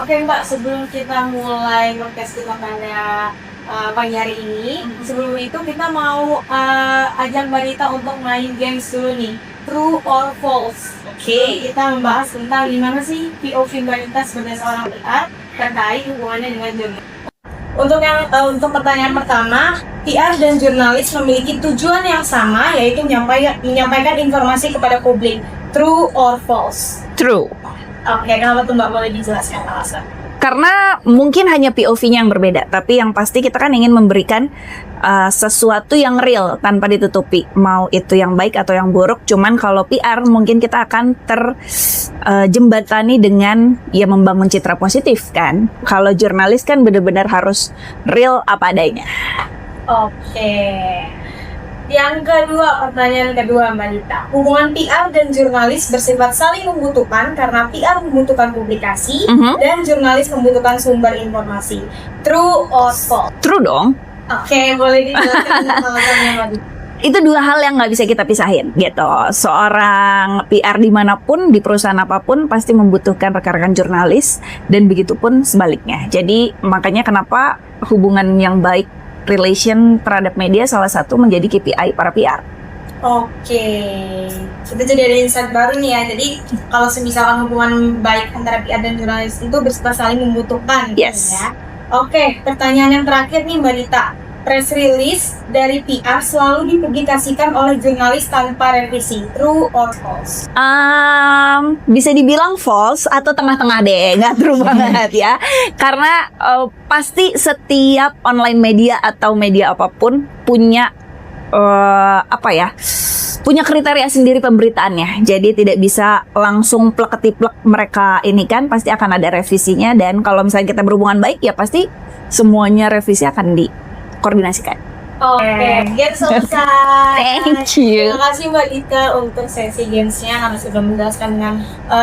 Oke Mbak, sebelum kita mulai podcast kita pada pagi hari ini, sebelum itu kita mau ajak Mbak Rita untuk main games dulu nih, True or False. Oke. Kita membahas tentang gimana sih POV Mbak Rita sebagai seorang PR terkait hubungannya dengan jurnalis. Untuk pertanyaan pertama, PR dan jurnalis memiliki tujuan yang sama, yaitu menyampaikan informasi kepada publik. True or false? True. Oke, kenapa tuh Mbak, boleh dijelaskan alasan? Karena mungkin hanya POV-nya yang berbeda, tapi yang pasti kita kan ingin memberikan sesuatu yang real tanpa ditutupi, mau itu yang baik atau yang buruk. Cuman kalau PR mungkin kita akan terjembatani dengan ya membangun citra positif kan. Kalau jurnalis kan benar-benar harus real apa adanya. Oke. Yang kedua, pertanyaan kedua Mbak Rita. Hubungan PR dan jurnalis bersifat saling membutuhkan karena PR membutuhkan publikasi dan jurnalis membutuhkan sumber informasi. True or false? True dong. Oke, boleh dijelaskan alasannya Mbak Rita? Itu dua hal yang nggak bisa kita pisahin gitu. Seorang PR dimanapun, di perusahaan apapun pasti membutuhkan rekan-rekan jurnalis dan begitupun sebaliknya. Jadi makanya kenapa hubungan yang baik, relation terhadap media salah satu menjadi KPI para PR. Oke, kita jadi ada insight baru nih ya. Jadi kalau misalkan hubungan baik antara PR dan jurnalis itu bersifat saling membutuhkan, Yes. gitu ya. Oke, pertanyaan yang terakhir nih Mbak Rita. Press release dari PR selalu dipublikasikan oleh jurnalis tanpa revisi. True or false? Bisa dibilang false atau tengah-tengah deh, nggak true banget ya. Karena pasti setiap online media atau media apapun punya punya kriteria sendiri pemberitaannya. Jadi tidak bisa langsung plek-ketiplek mereka ini kan, pasti akan ada revisinya. Dan kalau misalnya kita berhubungan baik, ya pasti semuanya revisi akan dikoordinasikan. Oke, game selesai. Thank you. Terima kasih Mbak Rita untuk sesi gamesnya karena sudah menjelaskan dengan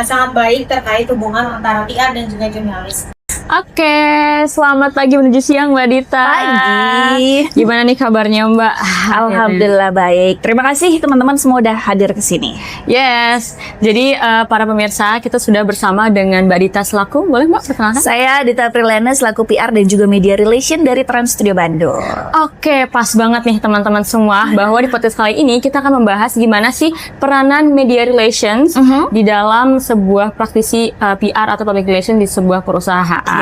sangat baik terkait hubungan antara PR dan juga jurnalis. Oke, selamat pagi menuju siang Mbak Dita. Pagi. Gimana nih kabarnya Mbak? Alhamdulillah baik. Terima kasih teman-teman semua udah hadir ke sini. Yes, jadi para pemirsa kita sudah bersama dengan Mbak Dita selaku, boleh Mbak perkenalkan? Saya Dita Prilena selaku PR dan juga Media Relation dari Trans Studio Bandung. Oke, pas banget nih teman-teman semua bahwa di podcast kali ini kita akan membahas gimana sih peranan media relations di dalam sebuah praktisi PR atau public relations di sebuah perusahaan.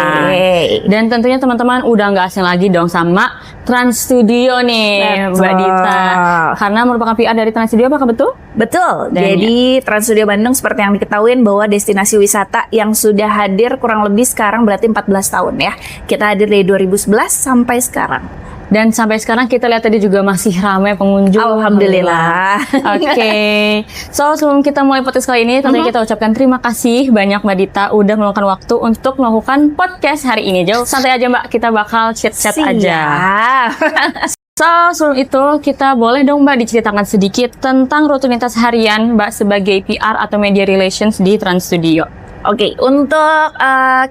Dan tentunya teman-teman udah nggak asing lagi dong sama Trans Studio nih. Betul. Mbak Dita. Karena merupakan PR dari Trans Studio, apakah betul? Betul. Dan jadi Trans Studio Bandung seperti yang diketahui bahwa destinasi wisata yang sudah hadir kurang lebih sekarang berarti 14 tahun ya. Kita hadir dari 2011 sampai sekarang. Dan sampai sekarang kita lihat tadi juga masih ramai pengunjung. Alhamdulillah. Oke. So sebelum kita mulai podcast kali ini, tentunya kita ucapkan terima kasih banyak Mbak Dita udah meluangkan waktu untuk melakukan podcast hari ini. Jauh santai aja Mbak, kita bakal chat-chat aja. So sebelum itu kita boleh dong Mbak diceritakan sedikit tentang rutinitas harian Mbak sebagai PR atau media relations di Trans Studio. Oke, untuk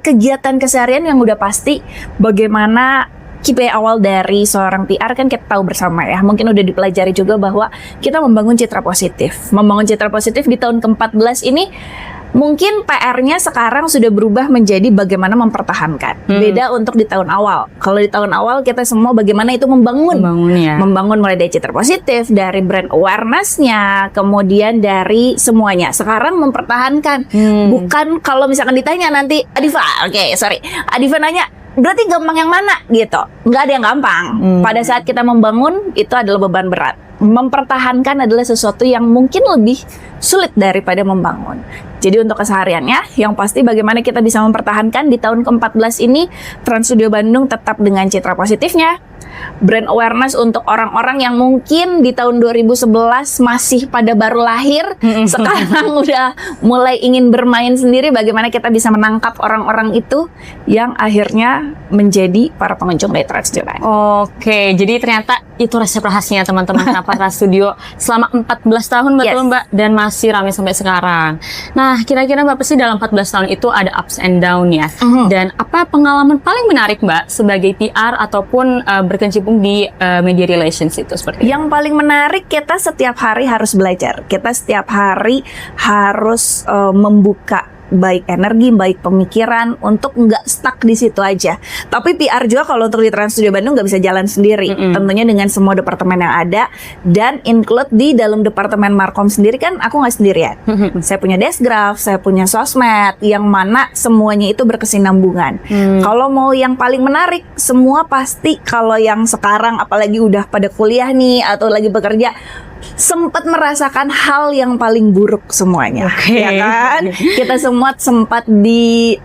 kegiatan keseharian yang udah pasti bagaimana KPI awal dari seorang PR kan kita tahu bersama ya. Mungkin udah dipelajari juga bahwa kita membangun citra positif. Membangun citra positif di tahun ke-14 ini mungkin PR-nya sekarang sudah berubah menjadi bagaimana mempertahankan. Beda untuk di tahun awal. Kalau di tahun awal kita semua bagaimana itu membangun mulai dari citra positif, dari brand awareness-nya, kemudian dari semuanya. Sekarang mempertahankan. Bukan kalau misalkan ditanya nanti Adifa, Adifa nanya berarti gampang yang mana gitu? Nggak ada yang gampang. Pada saat kita membangun itu adalah beban berat. Mempertahankan adalah sesuatu yang mungkin lebih sulit daripada membangun. Jadi untuk kesehariannya, yang pasti bagaimana kita bisa mempertahankan di tahun ke-14 ini, Trans Studio Bandung tetap dengan citra positifnya, brand awareness untuk orang-orang yang mungkin di tahun 2011 masih pada baru lahir, sekarang udah mulai ingin bermain sendiri, bagaimana kita bisa menangkap orang-orang itu yang akhirnya menjadi para pengunjung dari Trans Studio Bandung. Oke, jadi ternyata itu resep rahasianya teman-teman kenapa Trans Studio selama 14 tahun betul Mbak, dan masih ramai sampai sekarang. Nah, kira-kira Mbak pasti dalam 14 tahun itu ada ups and down ya. Dan apa pengalaman paling menarik Mbak sebagai PR ataupun berkecimpung di media relations itu seperti Yang paling menarik, kita setiap hari harus belajar. Kita setiap hari harus membuka baik energi, baik pemikiran untuk nggak stuck di situ aja. Tapi PR juga kalau untuk di Trans Studio Bandung nggak bisa jalan sendiri. Tentunya dengan semua departemen yang ada dan include di dalam departemen Markom sendiri kan aku nggak sendirian. Saya punya Desgraph, saya punya sosmed, yang mana semuanya itu berkesinambungan. Kalau mau yang paling menarik, semua pasti kalau yang sekarang apalagi udah pada kuliah nih atau lagi bekerja sempat merasakan hal yang paling buruk semuanya, ya kan? Kita semua sempat di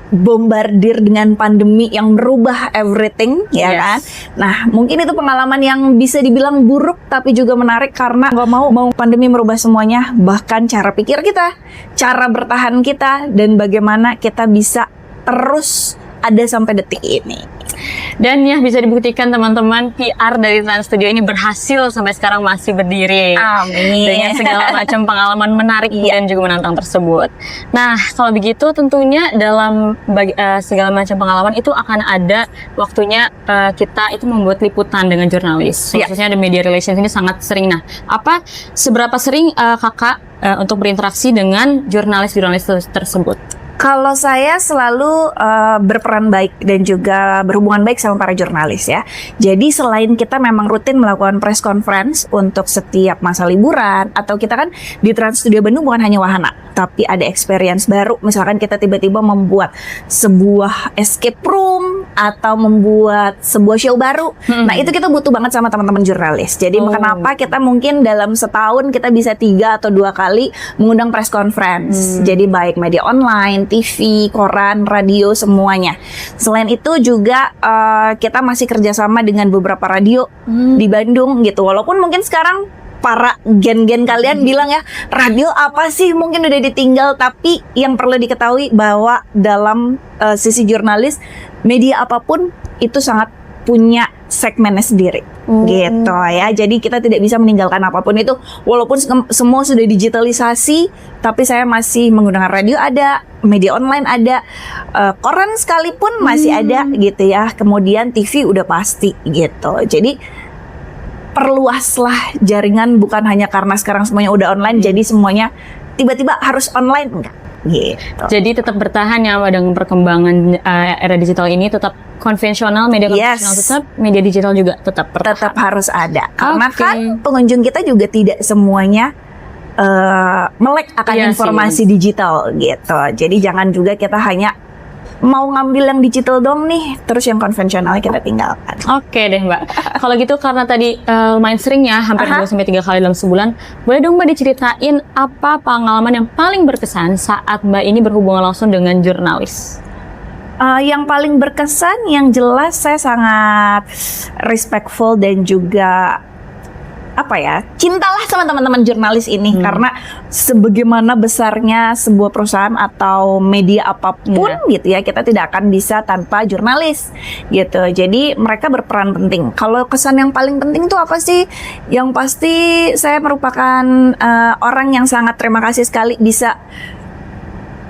bombardir dengan pandemi yang merubah everything, ya kan? Nah, mungkin itu pengalaman yang bisa dibilang buruk tapi juga menarik karena nggak mau pandemi merubah semuanya, bahkan cara pikir kita, cara bertahan kita, dan bagaimana kita bisa terus ada sampai detik ini. Dan ya bisa dibuktikan teman-teman, PR dari Trans Studio ini berhasil sampai sekarang masih berdiri. Amin. Dengan segala macam pengalaman menarik dan juga menantang tersebut. Nah, kalau begitu tentunya dalam segala macam pengalaman itu akan ada waktunya kita itu membuat liputan dengan jurnalis. Khususnya the media relations ini sangat sering. Nah, seberapa sering kakak untuk berinteraksi dengan jurnalis-jurnalis tersebut? Kalau saya selalu berperan baik dan juga berhubungan baik sama para jurnalis ya. Jadi selain kita memang rutin melakukan press conference untuk setiap masa liburan, atau kita kan di Trans Studio Bandung bukan hanya wahana, tapi ada experience baru. Misalkan kita tiba-tiba membuat sebuah escape room atau membuat sebuah show baru. Nah itu kita butuh banget sama teman-teman jurnalis. Jadi kenapa kita mungkin dalam setahun kita bisa 3 atau 2 kali mengundang press conference. Jadi baik media online, TV, koran, radio, semuanya. Selain itu juga kita masih kerjasama dengan beberapa radio di Bandung gitu. Walaupun mungkin sekarang para gen-gen kalian bilang ya, radio apa sih, mungkin udah ditinggal. Tapi yang perlu diketahui bahwa dalam sisi jurnalis, media apapun itu sangat punya segmennya sendiri gitu ya. Jadi kita tidak bisa meninggalkan apapun itu. Walaupun semua sudah digitalisasi, tapi saya masih menggunakan radio ada, media online ada, koran sekalipun masih ada gitu ya. Kemudian TV udah pasti gitu. Jadi perluaslah jaringan, bukan hanya karena sekarang semuanya udah online jadi semuanya tiba-tiba harus online, enggak gitu. Jadi tetap bertahan ya dengan perkembangan era digital ini, tetap konvensional, media konvensional tetap, media digital juga tetap harus ada. Karena kan pengunjung kita juga tidak semuanya melek akan informasi digital gitu. Jadi jangan juga kita hanya mau ngambil yang digital dong nih, terus yang konvensionalnya kita tinggalkan. Oke deh Mbak. Kalau gitu karena tadi lumayan sering ya, hampir 2-3 kali dalam sebulan, boleh dong Mbak diceritain apa pengalaman yang paling berkesan saat Mbak ini berhubungan langsung dengan jurnalis? Yang paling berkesan, yang jelas saya sangat respectful dan juga cintalah sama teman-teman jurnalis ini, karena sebagaimana besarnya sebuah perusahaan atau media apapun gitu ya, kita tidak akan bisa tanpa jurnalis gitu. Jadi mereka berperan penting. Kalau kesan yang paling penting itu apa sih? Yang pasti saya merupakan orang yang sangat terima kasih sekali bisa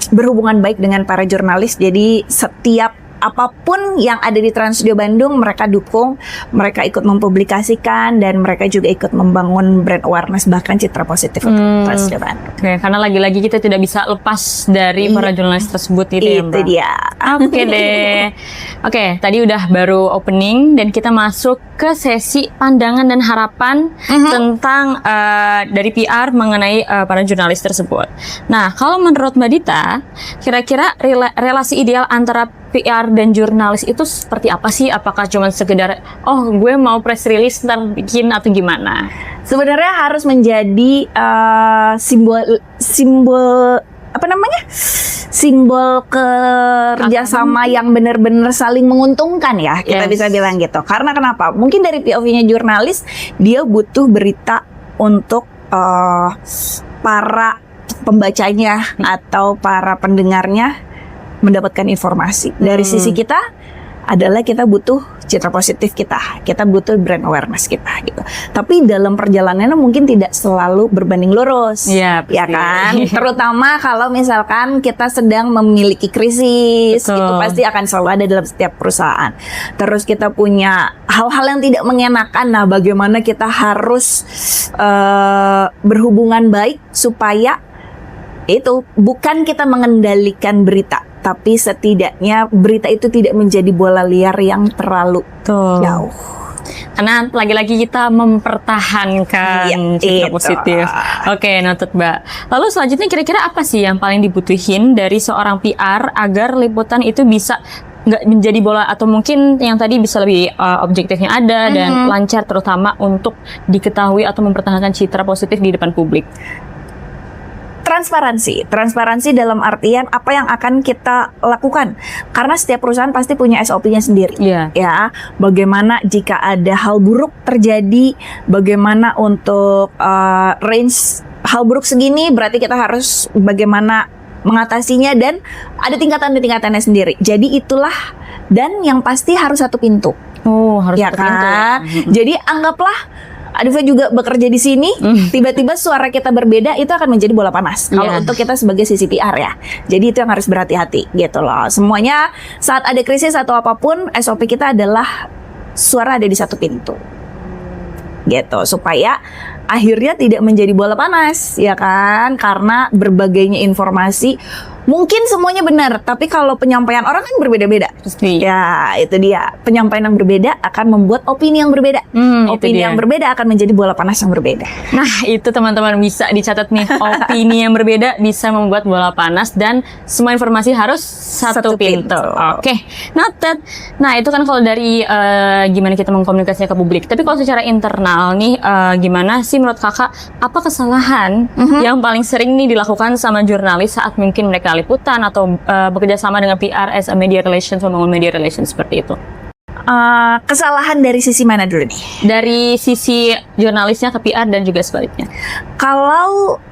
berhubungan baik dengan para jurnalis. Jadi setiap apapun yang ada di Trans Studio Bandung mereka dukung, mereka ikut mempublikasikan, dan mereka juga ikut membangun brand awareness, bahkan citra positif untuk Trans Studio Bandung. Oke, karena lagi-lagi kita tidak bisa lepas dari para jurnalis tersebut gitu ya Mbak. Itu dia. Oke deh. Oke, tadi udah baru opening dan kita masuk ke sesi pandangan dan harapan tentang dari PR mengenai para jurnalis tersebut. Nah, kalau menurut Mbak Dita, kira-kira relasi ideal antara PR dan jurnalis itu seperti apa sih? Apakah cuma sekedar gue mau press release ntar bikin atau gimana? Sebenarnya harus menjadi simbol kerjasama yang benar-benar saling menguntungkan ya, kita bisa bilang gitu. Karena kenapa? Mungkin dari POV-nya jurnalis, dia butuh berita untuk para pembacanya atau para pendengarnya mendapatkan informasi. Dari sisi kita adalah kita butuh citra positif kita butuh brand awareness kita gitu. Tapi dalam perjalanannya mungkin tidak selalu berbanding lurus, ya kan? Terutama kalau misalkan kita sedang memiliki krisis, itu pasti akan selalu ada dalam setiap perusahaan. Terus kita punya hal-hal yang tidak mengenakan. Nah, bagaimana kita harus berhubungan baik supaya Itu bukan kita mengendalikan berita, tapi setidaknya berita itu tidak menjadi bola liar yang terlalu Tuh. jauh. Karena lagi-lagi kita mempertahankan citra itu. positif. Oke, noted Mbak. Lalu selanjutnya kira-kira apa sih yang paling dibutuhin dari seorang PR agar liputan itu bisa nggak menjadi bola, atau mungkin yang tadi bisa lebih objektifnya ada dan lancar, terutama untuk diketahui atau mempertahankan citra positif di depan publik? Transparansi dalam artian apa yang akan kita lakukan, karena setiap perusahaan pasti punya SOP-nya sendiri. Iya. Ya, bagaimana jika ada hal buruk terjadi, bagaimana untuk range hal buruk segini, berarti kita harus bagaimana mengatasinya, dan ada tingkatannya sendiri. Jadi itulah, dan yang pasti harus satu pintu. Oh, harus Ya satu pintu ya. kan? Jadi anggaplah Adifa juga bekerja di sini, tiba-tiba suara kita berbeda, itu akan menjadi bola panas. Kalau Iya. untuk kita sebagai sisi PR ya. Jadi itu yang harus berhati-hati gitu loh. Semuanya saat ada krisis atau apapun, SOP kita adalah suara ada di satu pintu. Gitu, supaya akhirnya tidak menjadi bola panas, ya kan? Karena berbagainya informasi, mungkin semuanya benar, tapi kalau penyampaian orang kan berbeda-beda. Pasti. Ya, itu dia. Penyampaian yang berbeda akan membuat opini yang berbeda. Itu Opini dia. yang berbeda akan menjadi bola panas yang berbeda. Nah, itu teman-teman bisa dicatat nih. Opini yang berbeda bisa membuat bola panas, dan semua informasi harus satu Satu pintu. pintu. Oke, noted. Nah, itu kan kalau dari gimana kita mengkomunikasinya ke publik. Tapi kalau secara internal nih, gimana sih menurut kakak, apa kesalahan yang paling sering nih dilakukan sama jurnalis saat mungkin mereka liputan atau bekerja sama dengan PR as a media relations, membangun media relations seperti itu? Kesalahan dari sisi mana dulu nih? Dari sisi jurnalisnya ke PR dan juga sebaliknya. Kalau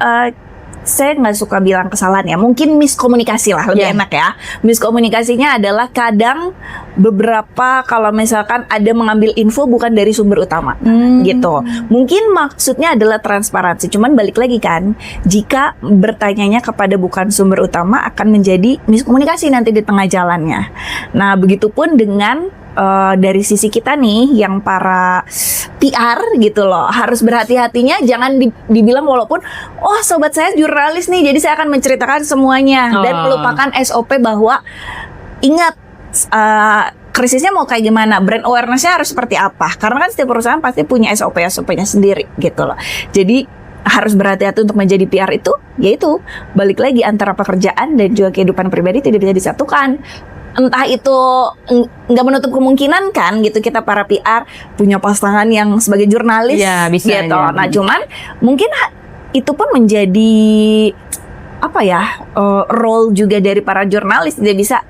saya nggak suka bilang kesalahan ya, mungkin miskomunikasi lah lebih Yeah. enak ya. Miskomunikasinya adalah kadang beberapa kalau misalkan ada mengambil info bukan dari sumber utama gitu. Mungkin maksudnya adalah transparansi, cuman balik lagi kan, jika bertanyanya kepada bukan sumber utama akan menjadi miskomunikasi nanti di tengah jalannya. Nah, begitupun dengan dari sisi kita nih yang para PR gitu loh, harus berhati-hatinya, jangan dibilang walaupun oh sobat saya jurnalis nih jadi saya akan menceritakan semuanya dan melupakan SOP bahwa ingat krisisnya mau kayak gimana, brand awareness-nya harus seperti apa, karena kan setiap perusahaan pasti punya SOP-nya sendiri gitu loh. Jadi harus berhati-hati untuk menjadi PR itu, yaitu balik lagi antara pekerjaan dan juga kehidupan pribadi tidak bisa disatukan. Entah itu nggak menutup kemungkinan kan gitu, kita para PR punya pasangan yang sebagai jurnalis Ya, bisa gitu. aja. Nah cuman mungkin itu pun menjadi apa ya, role juga dari para jurnalis, tidak bisa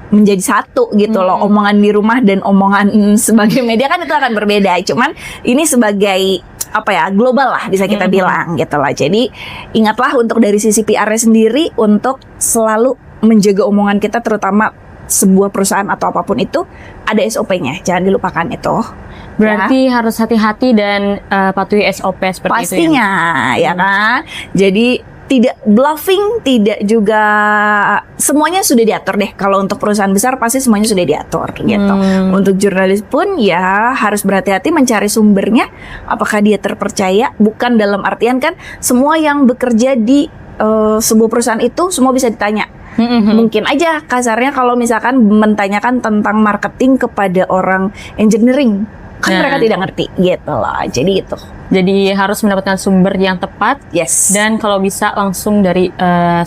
menjadi satu gitu loh. Omongan di rumah dan omongan sebagai media kan itu akan berbeda. Cuman ini sebagai apa ya, global lah bisa kita bilang gitu lah. Jadi ingatlah untuk dari sisi PR-nya sendiri untuk selalu menjaga omongan kita, terutama sebuah perusahaan atau apapun itu ada SOP-nya, jangan dilupakan itu. Berarti harus hati-hati dan patuhi SOP seperti itu ya? Pastinya ya kan. Jadi tidak bluffing, tidak juga semuanya sudah diatur deh. Kalau untuk perusahaan besar pasti semuanya sudah diatur gitu. Untuk jurnalis pun ya harus berhati-hati mencari sumbernya, apakah dia terpercaya. Bukan dalam artian kan semua yang bekerja di sebuah perusahaan itu semua bisa ditanya. Mungkin aja kasarnya kalau misalkan menanyakan tentang marketing kepada orang engineering, kan mereka tidak ngerti gitu loh. Jadi itu. Jadi harus mendapatkan sumber yang tepat. Yes. Dan kalau bisa langsung dari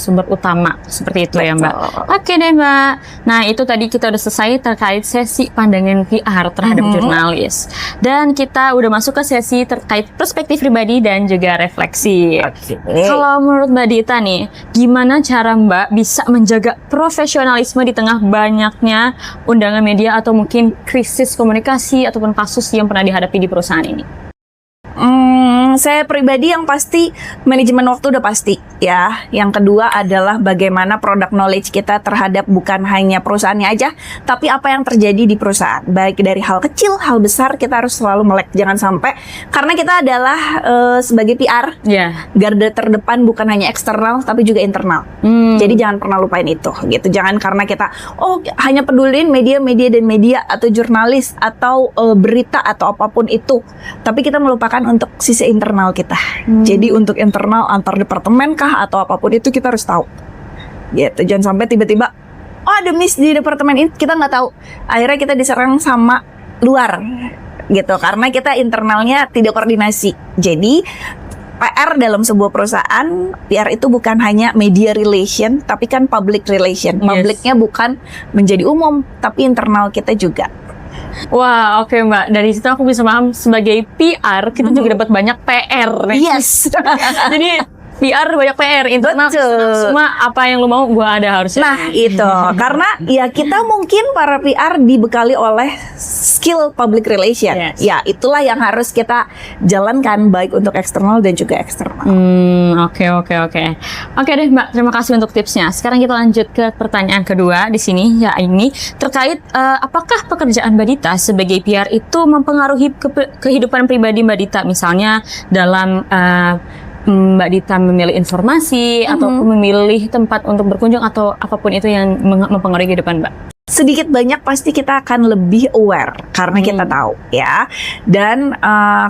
sumber utama seperti itu ya Mbak. Betul. Oke deh Mbak. Nah itu tadi kita udah selesai terkait sesi pandangan PR terhadap jurnalis. Dan kita udah masuk ke sesi terkait perspektif pribadi dan juga refleksi. Kalau menurut Mbak Dita nih, gimana cara Mbak bisa menjaga profesionalisme di tengah banyaknya undangan media atau mungkin krisis komunikasi ataupun kasus yang pernah dihadapi di perusahaan ini? Saya pribadi yang pasti manajemen waktu udah pasti ya. Yang kedua adalah bagaimana product knowledge kita terhadap bukan hanya perusahaannya aja, tapi apa yang terjadi di perusahaan. Baik dari hal kecil, hal besar, kita harus selalu melek. Jangan sampai, karena kita adalah sebagai PR, garda terdepan bukan hanya eksternal tapi juga internal. Jadi jangan pernah lupain itu gitu. Jangan karena kita hanya pedulin media dan media atau jurnalis atau berita atau apapun itu, tapi kita melupakan untuk sisi internal kita. Jadi untuk internal antar departemen kah atau apapun itu kita harus tahu. Gitu. Jangan sampai tiba-tiba ada miss di departemen ini, kita nggak tahu. Akhirnya kita diserang sama luar gitu karena kita internalnya tidak koordinasi. Jadi PR dalam sebuah perusahaan, PR itu bukan hanya media relation, tapi kan public relation. Publiknya bukan menjadi umum, tapi internal kita juga. Wah, oke Mbak. Dari situ aku bisa paham sebagai PR kita juga dapat banyak PR. Yes. Jadi PR banyak PR, internal semua apa yang lu mau gua ada harusnya. Nah itu karena ya kita mungkin para PR dibekali oleh skill public relation. Ya itulah yang harus kita jalankan baik untuk eksternal dan juga eksternal. Oke deh Mbak, terima kasih untuk tipsnya. Sekarang kita lanjut ke pertanyaan kedua di sini, ya ini terkait apakah pekerjaan Mbak Dita sebagai PR itu mempengaruhi kehidupan pribadi Mbak Dita, misalnya dalam Mbak Dita memilih informasi atau memilih tempat untuk berkunjung atau apapun itu yang mempengaruhi kehidupan Mbak? Sedikit banyak pasti kita akan lebih aware karena kita tahu ya. Dan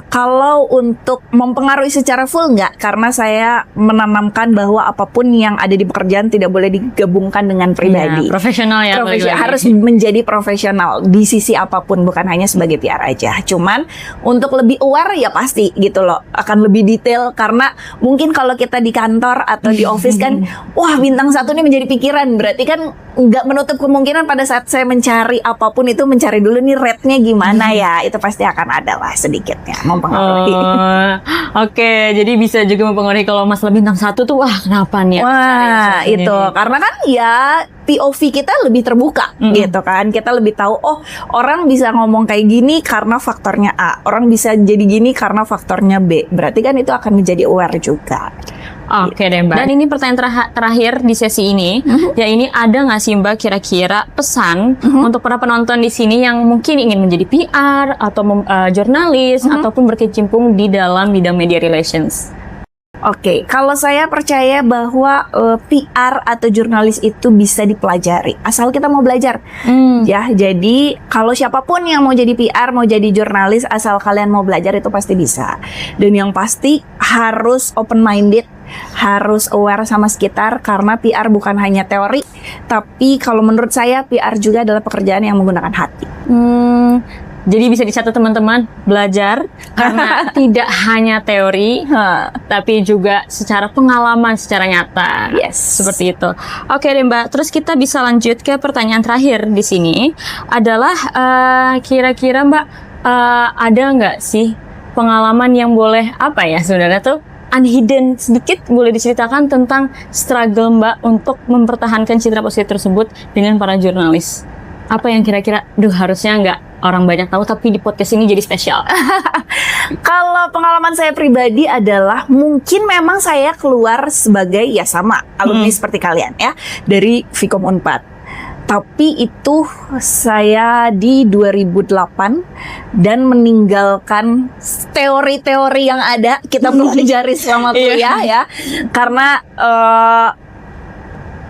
kalau untuk mempengaruhi secara full enggak, karena saya menanamkan bahwa apapun yang ada di pekerjaan tidak boleh digabungkan dengan pribadi. Profesional ya. Harus menjadi profesional di sisi apapun, bukan hanya sebagai PR aja. Cuman untuk lebih aware ya pasti gitu loh, akan lebih detail karena mungkin kalau kita di kantor atau di office kan, wah bintang 1 ini menjadi pikiran, berarti kan nggak menutup kemungkinan pada saat saya mencari apapun itu mencari dulu nih rate-nya gimana ya, itu pasti akan ada lah sedikitnya mempengaruhi. Oke, jadi bisa juga mempengaruhi kalau masalah bintang 1 tuh wah kenapa nih? Wah itu karena kan ya POV kita lebih terbuka gitu kan, kita lebih tahu oh orang bisa ngomong kayak gini karena faktornya A, orang bisa jadi gini karena faktornya B, berarti kan itu akan menjadi aware juga. Oke deh Mbak. Dan ini pertanyaan terakhir di sesi ini, ya ini ada nggak sih Mbak kira-kira pesan untuk para penonton di sini yang mungkin ingin menjadi PR atau jurnalis ataupun berkecimpung di dalam bidang media relations? Oke, kalau saya percaya bahwa PR atau jurnalis itu bisa dipelajari asal kita mau belajar. Ya, jadi kalau siapapun yang mau jadi PR, mau jadi jurnalis, asal kalian mau belajar itu pasti bisa. Dan yang pasti harus open minded, harus aware sama sekitar karena PR bukan hanya teori, tapi kalau menurut saya PR juga adalah pekerjaan yang menggunakan hati. Jadi bisa dicatat teman-teman, belajar karena tidak hanya teori, tapi juga secara pengalaman, secara nyata. Yes. Seperti itu. Oke deh Mbak, terus kita bisa lanjut ke pertanyaan terakhir di sini adalah kira-kira Mbak ada nggak sih pengalaman yang boleh apa ya sebenarnya tuh unhidden sedikit boleh diceritakan tentang struggle Mbak untuk mempertahankan citra positif tersebut dengan para jurnalis? Apa yang kira-kira, harusnya nggak orang banyak tahu tapi di podcast ini jadi spesial? Kalau pengalaman saya pribadi adalah mungkin memang saya keluar sebagai ya sama alumni seperti kalian ya dari Vkom Unpad. Tapi itu saya di 2008 dan meninggalkan teori-teori yang ada kita pelajari selama kuliah ya, karena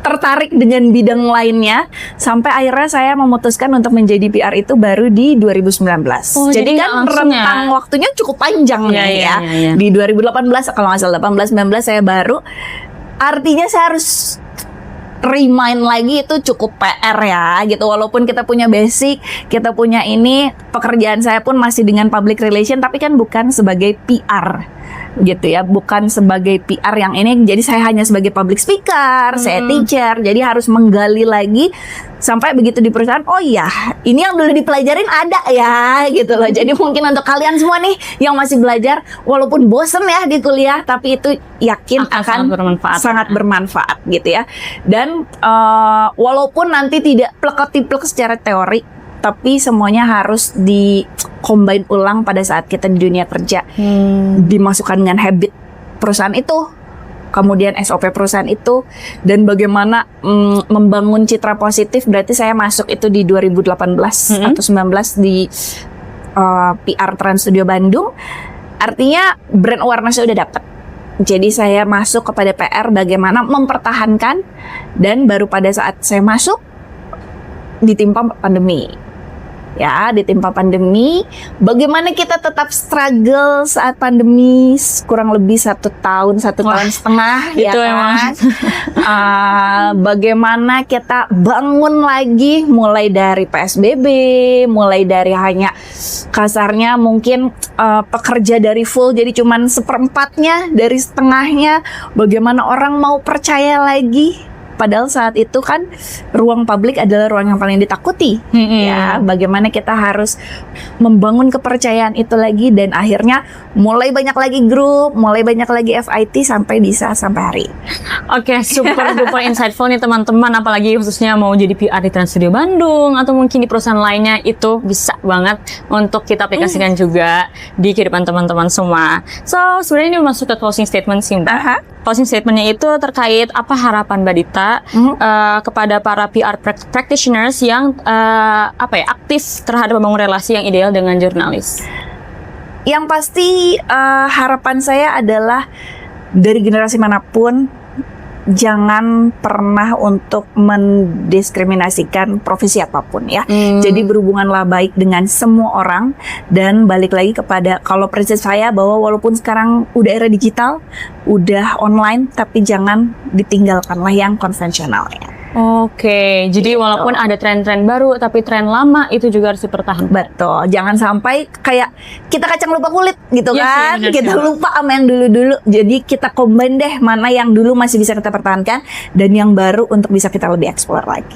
tertarik dengan bidang lainnya sampai akhirnya saya memutuskan untuk menjadi PR itu baru di 2019. Jadi kan rentang waktunya cukup panjang ya. Di 2018 kalau nggak salah 18-19 saya baru. Artinya saya harus remind lagi, itu cukup PR ya gitu. Walaupun kita punya basic, kita punya ini, pekerjaan saya pun masih dengan public relation tapi kan bukan sebagai PR gitu ya, bukan sebagai PR yang ini. Jadi saya hanya sebagai public speaker, saya teacher. Jadi harus menggali lagi sampai begitu di perusahaan, oh iya ini yang dulu dipelajarin ada ya gitu loh. Jadi mungkin untuk kalian semua nih yang masih belajar, walaupun bosen ya di kuliah, tapi itu yakin akan sangat bermanfaat gitu ya. Dan walaupun nanti tidak plek-plek secara teori, tapi semuanya harus di combine ulang pada saat kita di dunia kerja, dimasukkan dengan habit perusahaan itu, kemudian SOP perusahaan itu, dan bagaimana membangun citra positif. Berarti saya masuk itu di 2018 atau 19 di PR Trans Studio Bandung. Artinya brand awareness-nya udah dapet. Jadi saya masuk kepada PR bagaimana mempertahankan, dan baru pada saat saya masuk ditimpa pandemi. ya, ditimpa pandemi. Bagaimana kita tetap struggle saat pandemi kurang lebih 1 tahun, 1,5 tahun itu ya emang. kan? Bagaimana kita bangun lagi mulai dari PSBB, mulai dari hanya kasarnya mungkin pekerja dari full jadi cuman seperempatnya dari setengahnya. Bagaimana orang mau percaya lagi? Padahal saat itu kan ruang publik adalah ruang yang paling ditakuti. Ya, bagaimana kita harus membangun kepercayaan itu lagi, dan akhirnya mulai banyak lagi grup, mulai banyak lagi FIT sampai bisa sampai hari. Oke, super duper insightful nih teman-teman, apalagi khususnya mau jadi PR di Trans Studio Bandung atau mungkin di perusahaan lainnya, itu bisa banget untuk kita aplikasikan juga di kehidupan teman-teman semua. So, sebenarnya ini masuk ke closing statement sih, Mbak. Closing statementnya itu terkait apa harapan Mbak Dita kepada para PR practitioners yang aktif terhadap membangun relasi yang ideal dengan jurnalis. Yang pasti harapan saya adalah dari generasi manapun, jangan pernah untuk mendiskriminasikan profesi apapun ya. Jadi berhubunganlah baik dengan semua orang, dan balik lagi kepada kalau prinsip saya bahwa walaupun sekarang udah era digital, udah online, tapi jangan ditinggalkanlah yang konvensional ya. Oke, jadi walaupun ada tren-tren baru, tapi tren lama itu juga harus dipertahankan. Betul, jangan sampai kayak kita kacang lupa kulit gitu Iya sih, kan, bener kita sih. lupa sama yang dulu-dulu. Jadi kita combine deh mana yang dulu masih bisa kita pertahankan dan yang baru untuk bisa kita lebih explore lagi.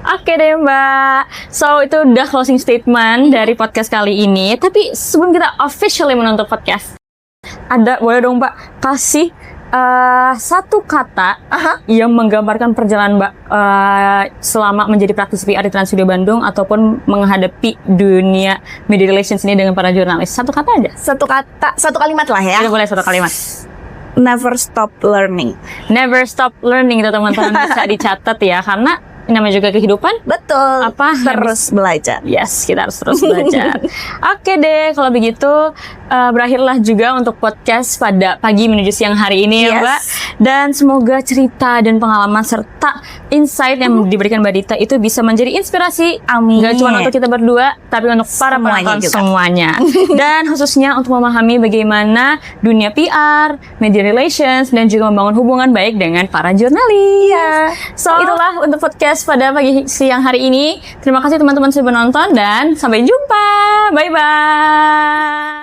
Oke deh Mbak, so itu udah closing statement dari podcast kali ini. Tapi sebelum kita officially menutup podcast, boleh dong Mbak kasih satu kata yang menggambarkan perjalanan Mbak selama menjadi praktisi PR di Trans Studio Bandung ataupun menghadapi dunia media relations ini dengan para jurnalis. Satu kata aja. Satu kalimat lah ya. Ya boleh satu kalimat. Never stop learning. Never stop learning itu teman-teman bisa dicatat ya, karena ini namanya juga kehidupan. Betul. Terus belajar. Yes, kita harus terus belajar. Oke deh, kalau begitu berakhirlah juga untuk podcast pada pagi menuju siang hari ini ya Mbak. Dan semoga cerita dan pengalaman serta insight yang diberikan Mbak Dita itu bisa menjadi inspirasi. Amin. Gak cuma untuk kita berdua, tapi untuk para penonton semuanya. Dan khususnya untuk memahami bagaimana dunia PR, media relations, dan juga membangun hubungan baik dengan para jurnalis. Iya. So, itulah untuk podcast pada pagi siang hari ini. Terima kasih teman-teman sudah menonton dan sampai jumpa. Bye-bye.